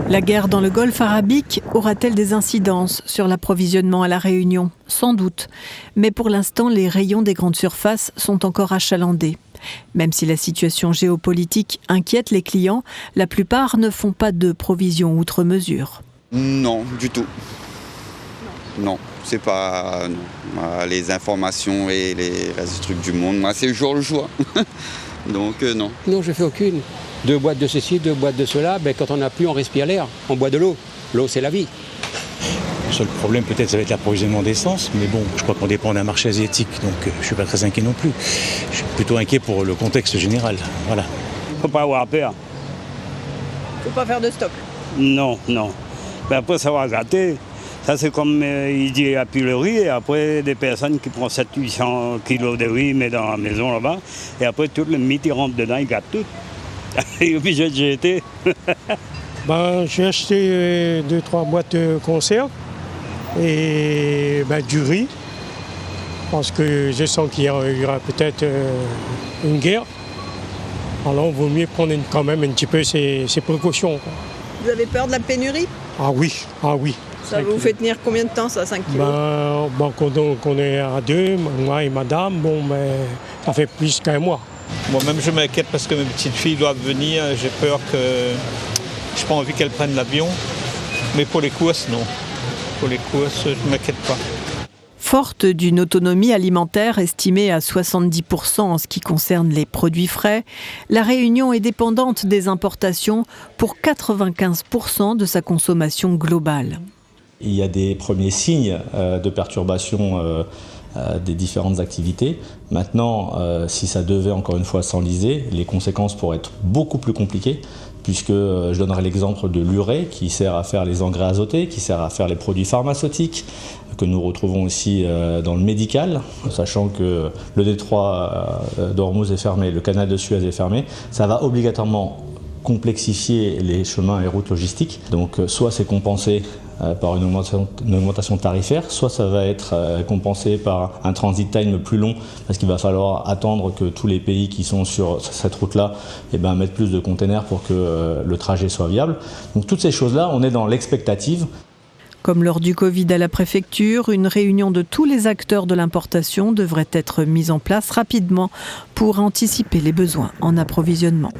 La guerre dans le Golfe arabique aura-t-elle des incidences sur l'approvisionnement à La Réunion ? Sans doute. Mais pour l'instant, les rayons des grandes surfaces sont encore achalandés. Même si la situation géopolitique inquiète les clients, la plupart ne font pas de provisions outre mesure. Non, du tout. Non, c'est pas les informations et les trucs du monde. Moi, c'est le jour le jour. Donc non. Non, je fais aucune. 2 boîtes de ceci, 2 boîtes de cela. Quand on n'a plus, on respire l'air. On boit de l'eau. L'eau, c'est la vie. Le seul problème, peut-être, ça va être l'approvisionnement d'essence. Mais bon, je crois qu'on dépend d'un marché asiatique. Donc je ne suis pas très inquiet non plus. Je suis plutôt inquiet pour le contexte général. Voilà. Il ne faut pas avoir peur. Il ne faut pas faire de stock. Non. Mais après, ça va gâter. Ça, c'est comme il dit à le riz, et après, des personnes qui prennent 700-800 kilos de riz, mais dans la maison là-bas, et après, tout le mythe, ils rentrent dedans, ils gâtent tout. Et puis, j'ai jeté. J'ai acheté 2-3 boîtes de conserve et du riz, parce que je sens qu'il y aura peut-être une guerre. Alors, il vaut mieux prendre quand même un petit peu ses précautions, quoi. Vous avez peur de la pénurie ? Ah oui. Ça vous fait tenir combien de temps, ça, 5 kilos ? Quand on est à 2, moi et madame, ça fait plus qu'un mois. Moi-même, je m'inquiète parce que mes petites filles doivent venir. J'ai peur que... Je n'ai pas envie qu'elles prennent l'avion. Mais pour les courses, non. Pour les courses, je ne m'inquiète pas. Forte d'une autonomie alimentaire estimée à 70% en ce qui concerne les produits frais, La Réunion est dépendante des importations pour 95% de sa consommation globale. Il y a des premiers signes de perturbation des différentes activités. Maintenant, si ça devait encore une fois s'enliser, les conséquences pourraient être beaucoup plus compliquées, puisque je donnerai l'exemple de l'urée qui sert à faire les engrais azotés, qui sert à faire les produits pharmaceutiques, que nous retrouvons aussi dans le médical, sachant que le détroit d'Ormuz est fermé, le canal de Suez est fermé, ça va obligatoirement complexifier les chemins et routes logistiques. Donc soit c'est compensé par une augmentation tarifaire, soit ça va être compensé par un transit time plus long, parce qu'il va falloir attendre que tous les pays qui sont sur cette route-là mettent plus de containers pour que le trajet soit viable. Donc toutes ces choses-là, on est dans l'expectative. Comme lors du Covid à la préfecture, une réunion de tous les acteurs de l'importation devrait être mise en place rapidement pour anticiper les besoins en approvisionnement.